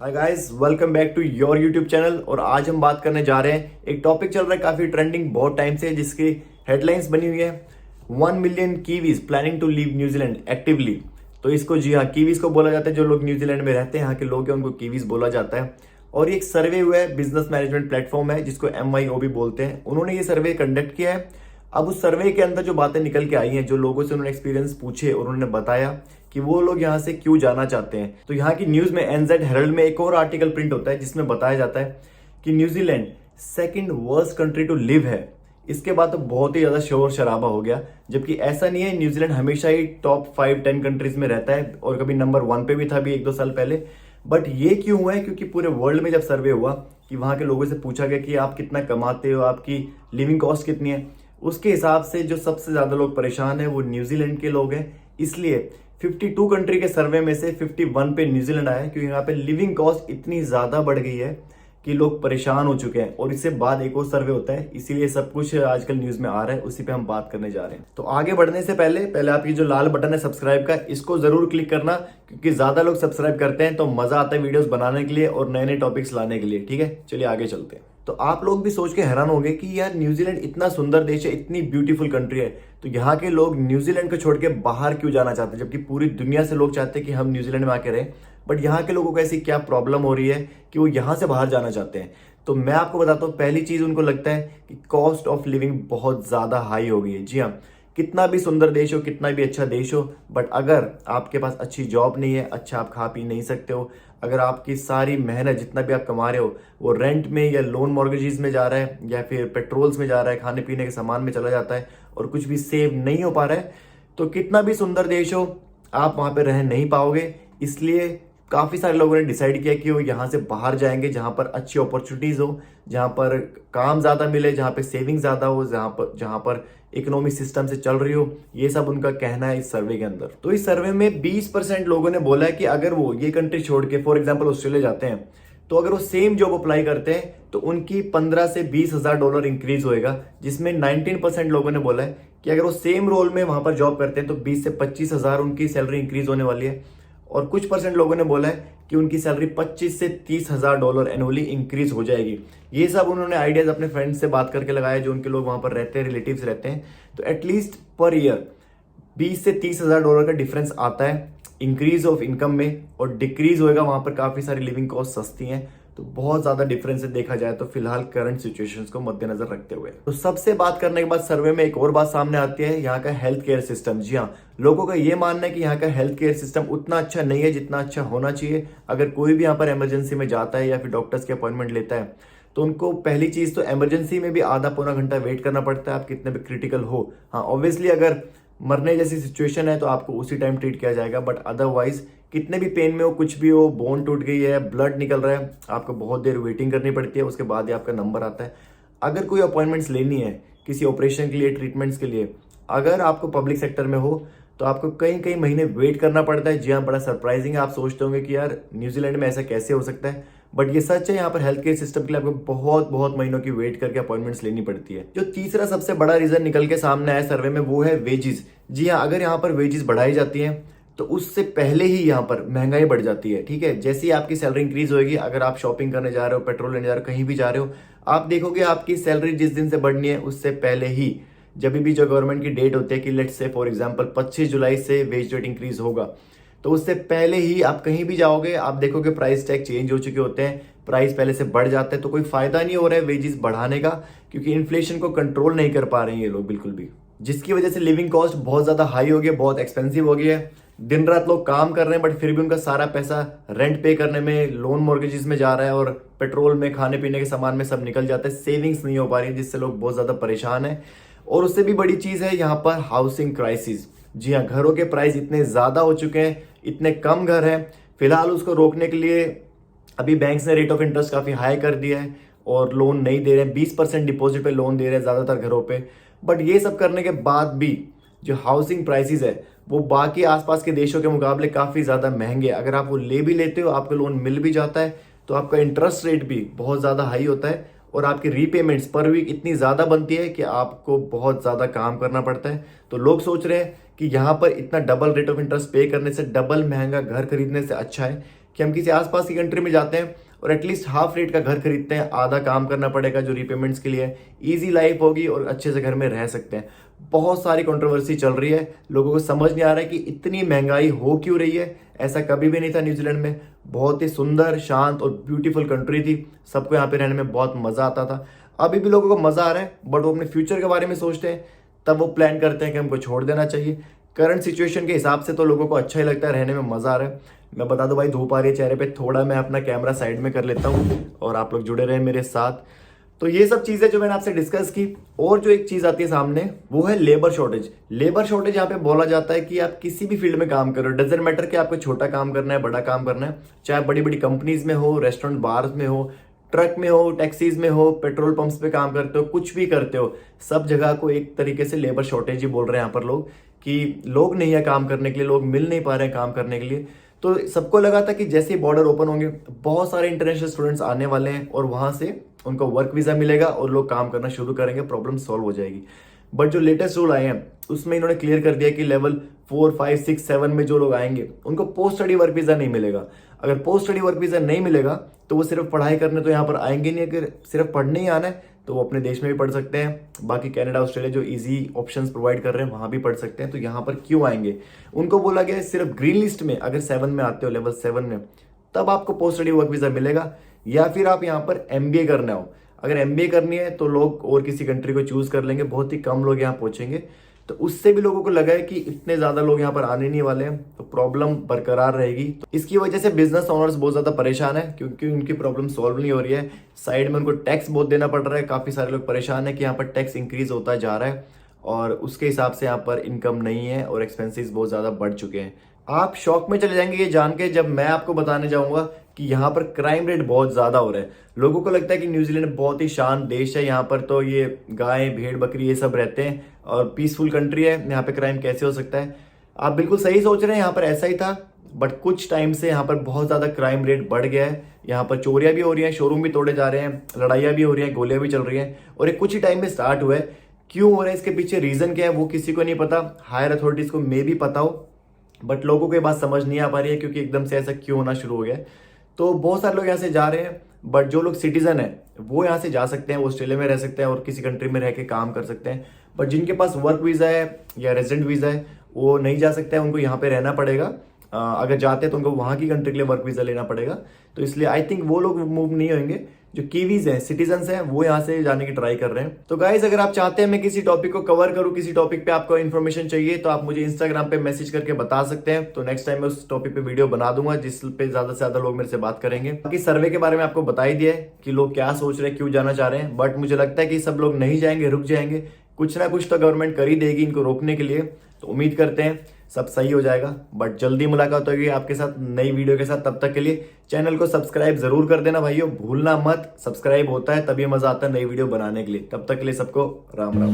Hi guys, welcome back to your YouTube channel. और आज हम बात करने जा रहे हैं, एक टॉपिक चल रहा है काफी ट्रेंडिंग बहुत टाइम से, जिसकी हेडलाइंस बनी हुई है 1 million Kiwis planning to leave New Zealand actively. तो इसको जी हाँ, कीवीज को बोला जाता है। जो लोग न्यूजीलैंड में रहते हैं, यहाँ के लोग हैं, उनको कीवीज बोला जाता है। और ये एक सर्वे हुआ है, बिजनेस मैनेजमेंट प्लेटफॉर्म है जिसको MYOB बोलते हैं। उन्होंने ये सर्वे कंडक्ट किया है। अब उस सर्वे के अंदर जो बातें निकल के आई हैं, जो लोगों से उन्होंने एक्सपीरियंस पूछे और उन्होंने बताया कि वो लोग यहाँ से क्यों जाना चाहते हैं। तो यहाँ की न्यूज में NZ हेरल्ड में एक और आर्टिकल प्रिंट होता है जिसमें बताया जाता है कि New Zealand second worst country to live है। इसके बाद तो बहुत ही ज्यादा शोर शराबा हो गया, जबकि ऐसा नहीं है। न्यूजीलैंड हमेशा ही टॉप 5-10 कंट्रीज में रहता है और कभी नंबर 1 पे भी था भी 1-2 साल पहले। बट ये क्यों हुआ है? क्योंकि पूरे वर्ल्ड में जब सर्वे हुआ कि वहां के लोगों से पूछा गया कि आप कितना कमाते हो, आपकी लिविंग कॉस्ट कितनी है, उसके हिसाब से जो सबसे ज्यादा लोग परेशान है वो न्यूजीलैंड के लोग हैं। इसलिए 52 कंट्री के सर्वे में से 51 पे न्यूजीलैंड आया, क्योंकि यहाँ पे लिविंग कॉस्ट इतनी ज्यादा बढ़ गई है कि लोग परेशान हो चुके हैं। और इससे बाद एक और सर्वे होता है, इसीलिए सब कुछ आजकल न्यूज में आ रहा है, उसी पे हम बात करने जा रहे हैं। तो आगे बढ़ने से पहले आपकी जो लाल बटन है सब्सक्राइब का, इसको जरूर क्लिक करना, क्योंकि ज्यादा लोग सब्सक्राइब करते हैं तो मजा आता है वीडियोस बनाने के लिए और नए नए टॉपिक्स लाने के लिए। ठीक है, चलिए आगे चलते हैं। तो आप लोग भी सोच के हैरान होंगे कि यार न्यूजीलैंड इतना सुंदर देश है, इतनी ब्यूटीफुल कंट्री है, तो यहाँ के लोग न्यूजीलैंड को छोड़ के बाहर क्यों जाना चाहते हैं, जबकि पूरी दुनिया से लोग चाहते हैं कि हम न्यूजीलैंड में आके रहें। बट यहाँ के लोगों को ऐसी क्या प्रॉब्लम हो रही है कि वो यहाँ से बाहर जाना चाहते हैं? तो मैं आपको बताता हूँ। पहली चीज, उनको लगता है कि कॉस्ट ऑफ लिविंग बहुत ज्यादा हाई हो गई है। जी हाँ, कितना भी सुंदर देश हो, कितना भी अच्छा देश हो, बट अगर आपके पास अच्छी जॉब नहीं है, अच्छा आप खा पी नहीं सकते हो, अगर आपकी सारी मेहनत जितना भी आप कमा रहे हो वो रेंट में या लोन मॉर्गेजेस में जा रहा है या फिर पेट्रोल्स में जा रहा है, खाने पीने के सामान में चला जाता है और कुछ भी सेव नहीं हो पा रहा है, तो कितना भी सुंदर देश हो आप वहां पे रह नहीं पाओगे। इसलिए काफी सारे लोगों ने डिसाइड किया कि वो यहाँ से बाहर जाएंगे, जहां पर अच्छी अपॉर्चुनिटीज हो, जहां पर काम ज्यादा मिले, जहां पे सेविंग ज्यादा हो, जहां पर इकोनॉमिक सिस्टम से चल रही हो। ये सब उनका कहना है इस सर्वे के अंदर। तो इस सर्वे में 20% लोगों ने बोला है कि अगर वो ये कंट्री छोड़ के फॉर एग्जाम्पल ऑस्ट्रेलिया जाते हैं, तो अगर वो सेम जॉब अप्लाई करते हैं तो उनकी 15 से 20 हजार डॉलर इंक्रीज होएगा। जिसमें 19% लोगों ने बोला है कि अगर वो सेम रोल में वहां पर जॉब करते हैं तो 20 से 25 हजार उनकी सैलरी इंक्रीज होने वाली है। और कुछ परसेंट लोगों ने बोला है कि उनकी सैलरी 25 से 30 हजार डॉलर एनुअली इंक्रीज हो जाएगी। ये सब उन्होंने आइडियाज अपने फ्रेंड्स से बात करके लगाया, जो उनके लोग वहां पर रहते हैं, रिलेटिव्स रहते हैं। तो एटलीस्ट पर ईयर 20 से 30 हजार डॉलर का डिफरेंस आता है इंक्रीज ऑफ इनकम में, और डिक्रीज होएगा वहां पर काफी सारी लिविंग कॉस्ट सस्ती हैं। तो बहुत ज्यादा डिफरेंस है देखा जाए तो फिलहाल करंट सिचुएशंस को मद्देनजर रखते हुए। तो सबसे बात करने के बाद सर्वे में एक और बात सामने आती है, यहाँ का हेल्थ केयर सिस्टम। जी हाँ, लोगों का ये मानना है कि यहाँ का हेल्थ केयर सिस्टम उतना अच्छा नहीं है जितना अच्छा होना चाहिए। अगर कोई भी यहाँ पर इमरजेंसी में जाता है या फिर डॉक्टर्स की अपॉइंटमेंट लेता है, तो उनको पहली चीज तो इमरजेंसी में भी आधा पौना घंटा वेट करना पड़ता है, आप कितने भी क्रिटिकल हो। हाँ, ऑब्वियसली अगर मरने जैसी सिचुएशन है तो आपको उसी टाइम ट्रीट किया जाएगा, बट अदरवाइज कितने भी पेन में हो, कुछ भी हो, बोन टूट गई है, ब्लड निकल रहा है, आपको बहुत देर वेटिंग करनी पड़ती है, उसके बाद ही आपका नंबर आता है। अगर कोई अपॉइंटमेंट्स लेनी है किसी ऑपरेशन के लिए, ट्रीटमेंट्स के लिए, अगर आपको पब्लिक सेक्टर में हो तो आपको कई कई महीने वेट करना पड़ता है। जी हाँ, बड़ा सरप्राइजिंग है। आप सोचते होंगे कि यार न्यूजीलैंड में ऐसा कैसे हो सकता है, बट ये सच है। यहाँ पर हेल्थ केयर सिस्टम के लिए आपको बहुत बहुत महीनों की वेट करके अपॉइंटमेंट्स लेनी पड़ती है। जो तीसरा सबसे बड़ा रीजन निकल के सामने आया सर्वे में, वो है वेजेस। जी हाँ, अगर यहाँ पर वेजेस बढ़ाई जाती हैं तो उससे पहले ही यहाँ पर महंगाई बढ़ जाती है। ठीक है, जैसे ही आपकी सैलरी इंक्रीज होगी, अगर आप शॉपिंग करने जा रहे हो, पेट्रोल लेने जा रहे हो, कहीं भी जा रहे हो, आप देखोगे आपकी सैलरी जिस दिन से बढ़नी है उससे पहले ही, जब भी जो गवर्नमेंट की डेट होती है कि लेट्स से फॉर एग्जांपल 25 जुलाई से वेज रेट इंक्रीज होगा, तो उससे पहले ही आप कहीं भी जाओगे, आप देखोगे प्राइस टैग चेंज हो चुके होते हैं, प्राइस पहले से बढ़ जाते हैं। तो कोई फायदा नहीं हो रहा है वेजेस बढ़ाने का, क्योंकि इन्फ्लेशन को कंट्रोल नहीं कर पा रहे हैं ये लोग बिल्कुल भी, जिसकी वजह से लिविंग कॉस्ट बहुत ज्यादा हाई हो गई है, बहुत एक्सपेंसिव हो गया है। दिन रात लोग काम कर रहे हैं, बट फिर भी उनका सारा पैसा रेंट पे करने में, लोन मॉर्गेजेस में जा रहा है और पेट्रोल में, खाने पीने के सामान में सब निकल जाता है। सेविंग्स नहीं हो पा रही है, जिससे लोग बहुत ज्यादा परेशान है। और उससे भी बड़ी चीज है यहाँ पर हाउसिंग क्राइसिस। जी हाँ, घरों के प्राइस इतने ज्यादा हो चुके हैं, इतने कम घर हैं। फिलहाल उसको रोकने के लिए अभी बैंक्स ने रेट ऑफ इंटरेस्ट काफी हाई कर दिया है और लोन नहीं दे रहे हैं। 20% डिपॉजिट पे लोन दे रहे हैं ज्यादातर घरों पे। बट ये सब करने के बाद भी जो हाउसिंग प्राइसेस है वो बाकी आसपास के देशों के मुकाबले काफी ज्यादा महंगे। अगर आप वो ले भी लेते हो, आपको लोन मिल भी जाता है, तो आपका इंटरेस्ट रेट भी बहुत ज्यादा हाई होता है और आपकी रीपेमेंट्स पर वीक इतनी ज्यादा बनती है कि आपको बहुत ज्यादा काम करना पड़ता है। तो लोग सोच रहे हैं कि यहाँ पर इतना डबल रेट ऑफ इंटरेस्ट पे करने से, डबल महंगा घर खरीदने से अच्छा है कि हम किसी आसपास की कंट्री में जाते हैं और एटलीस्ट हाफ रेट का घर खरीदते हैं, आधा काम करना पड़ेगा जो रीपेमेंट्स के लिए, ईजी लाइफ होगी और अच्छे से घर में रह सकते हैं। बहुत सारी कंट्रोवर्सी चल रही है, लोगों को समझ नहीं आ रहा है कि इतनी महंगाई हो क्यों रही है। ऐसा कभी भी नहीं था न्यूजीलैंड में, बहुत ही सुंदर, शांत और ब्यूटीफुल कंट्री थी, सबको यहाँ पे रहने में बहुत मजा आता था। अभी भी लोगों को मजा आ रहा है, बट वो अपने फ्यूचर के बारे में सोचते हैं, तब वो प्लान करते हैं कि हमको छोड़ देना चाहिए। करंट सिचुएशन के हिसाब से तो लोगों को अच्छा ही लगता है, रहने में मजा आ रहा है। मैं बता दूं भाई, धूप आ रही है चेहरे पे, थोड़ा मैं अपना कैमरा साइड में कर लेता हूँ और आप लोग जुड़े रहे मेरे साथ। तो ये सब चीजें जो मैंने आपसे डिस्कस की, और जो एक चीज आती है सामने वो है लेबर शॉर्टेज। लेबर शॉर्टेज यहाँ पे बोला जाता है कि आप किसी भी फील्ड में काम करो, डजेंट मैटर कि आपको छोटा काम करना है, बड़ा काम करना है, चाहे बड़ी बड़ी कंपनीज में हो, रेस्टोरेंट बार में हो, ट्रक में हो, टैक्सीज में हो, पेट्रोल पंप्स पे काम करते हो, कुछ भी करते हो, सब जगह को एक तरीके से लेबर शॉर्टेज ही बोल रहे हैं यहाँ पर लोग, कि लोग नहीं है काम करने के लिए, लोग मिल नहीं पा रहे हैं काम करने के लिए। तो सबको लगा था कि जैसे ही बॉर्डर ओपन होंगे, बहुत सारे इंटरनेशनल स्टूडेंट्स आने वाले हैं और वहां से उनको वर्क वीजा मिलेगा और लोग काम करना शुरू करेंगे, प्रॉब्लम सॉल्व हो जाएगी। बट जो लेटेस्ट रूल आए हैं उसमें इन्होंने क्लियर कर दिया कि लेवल 4, 5, 6, 7 में जो लोग आएंगे उनको पोस्ट स्टडी वर्क वीजा नहीं मिलेगा। अगर पोस्ट स्टडी वर्क वीजा नहीं मिलेगा तो वो सिर्फ पढ़ाई करने तो यहाँ पर आएंगे नहीं। अगर सिर्फ पढ़ने ही आना है तो वो अपने देश में भी पढ़ सकते हैं, बाकी कनाडा, ऑस्ट्रेलिया जो इजी ऑप्शंस प्रोवाइड कर रहे हैं वहां भी पढ़ सकते हैं। तो यहाँ पर क्यों आएंगे? उनको बोला गया है सिर्फ ग्रीन लिस्ट में अगर 7 में आते हो, लेवल 7 में, तब आपको पोस्ट स्टडी वर्क वीजा मिलेगा, या फिर आप यहाँ पर MBA करना हो। अगर MBA करनी है तो लोग और किसी कंट्री को चूज कर लेंगे, बहुत ही कम लोग यहाँ पहुंचेंगे। तो उससे भी लोगों को लगा है कि इतने ज्यादा लोग यहाँ पर आने नहीं वाले हैं, तो प्रॉब्लम बरकरार रहेगी। तो इसकी वजह से बिजनेस ओनर्स बहुत ज्यादा परेशान है, क्योंकि उनकी प्रॉब्लम सॉल्व नहीं हो रही है। साइड में उनको टैक्स बहुत देना पड़ रहा है, काफी सारे लोग परेशान है कि यहाँ पर टैक्स इंक्रीज होता जा रहा है और उसके हिसाब से यहाँ पर इनकम नहीं है और एक्सपेंसेस बहुत ज्यादा बढ़ चुके हैं। आप शॉक में चले जाएंगे ये जान के जब मैं आपको बताने जाऊंगा कि यहाँ पर क्राइम रेट बहुत ज्यादा हो रहा है। लोगों को लगता है कि न्यूजीलैंड बहुत ही शांत देश है, यहाँ पर तो ये गाय, भेड़, बकरी ये सब रहते हैं और पीसफुल कंट्री है, यहाँ पे क्राइम कैसे हो सकता है? आप बिल्कुल सही सोच रहे हैं, यहाँ पर ऐसा ही था, बट कुछ टाइम से यहाँ पर बहुत ज्यादा क्राइम रेट बढ़ गया है। यहाँ पर चोरियां भी हो रही हैं, शोरूम भी तोड़े जा रहे हैं, लड़ाइयां भी हो रही हैं, गोलियां भी चल रही हैं, और ये कुछ ही टाइम में स्टार्ट हुआ है। क्यों हो रहा है, इसके पीछे रीजन क्या है वो किसी को नहीं पता। हायर अथॉरिटीज को मे भी पता हो, बट लोगों को ये बात समझ नहीं आ पा रही है क्योंकि एकदम से ऐसा क्यों होना शुरू हो गया है। तो बहुत सारे लोग यहाँ से जा रहे हैं, बट जो लोग सिटीजन है वो यहाँ से जा सकते हैं, वो ऑस्ट्रेलिया में रह सकते हैं और किसी कंट्री में रह के काम कर सकते हैं। बट जिनके पास वर्क वीजा है या रेजिडेंट वीजा है वो नहीं जा सकते हैं, उनको यहाँ पे रहना पड़ेगा। अगर जाते हैं तो उनको वहां की कंट्री के लिए वर्क वीजा लेना पड़ेगा। तो इसलिए आई थिंक वो लोग मूव नहीं होंगे। जो कीवीज हैं, सिटीजन्स हैं, वो यहाँ से जाने की ट्राई कर रहे हैं। तो गाइज, अगर आप चाहते हैं मैं किसी टॉपिक को कवर करूं, किसी टॉपिक पे आपको इन्फॉर्मेशन चाहिए, तो आप मुझे इंस्टाग्राम पे मैसेज करके बता सकते हैं। तो नेक्स्ट टाइम मैं उस टॉपिक पे वीडियो बना दूंगा जिस पे ज्यादा से ज्यादा लोग मेरे से बात करेंगे। बाकी सर्वे के बारे में आपको बता ही दिया है कि लोग क्या सोच रहे हैं, क्यों जाना चाह रहे हैं। बट मुझे लगता है कि सब लोग नहीं जाएंगे, रुक जाएंगे। कुछ ना कुछ तो गवर्नमेंट कर ही देगी इनको रोकने के लिए। तो उम्मीद करते हैं सब सही हो जाएगा। बट जल्दी मुलाकात होगी आपके साथ नई वीडियो के साथ। तब तक के लिए चैनल को सब्सक्राइब जरूर कर देना भाइयों, भूलना मत। सब्सक्राइब होता है तभी मजा आता है नई वीडियो बनाने के लिए। तब तक के लिए सबको राम राम।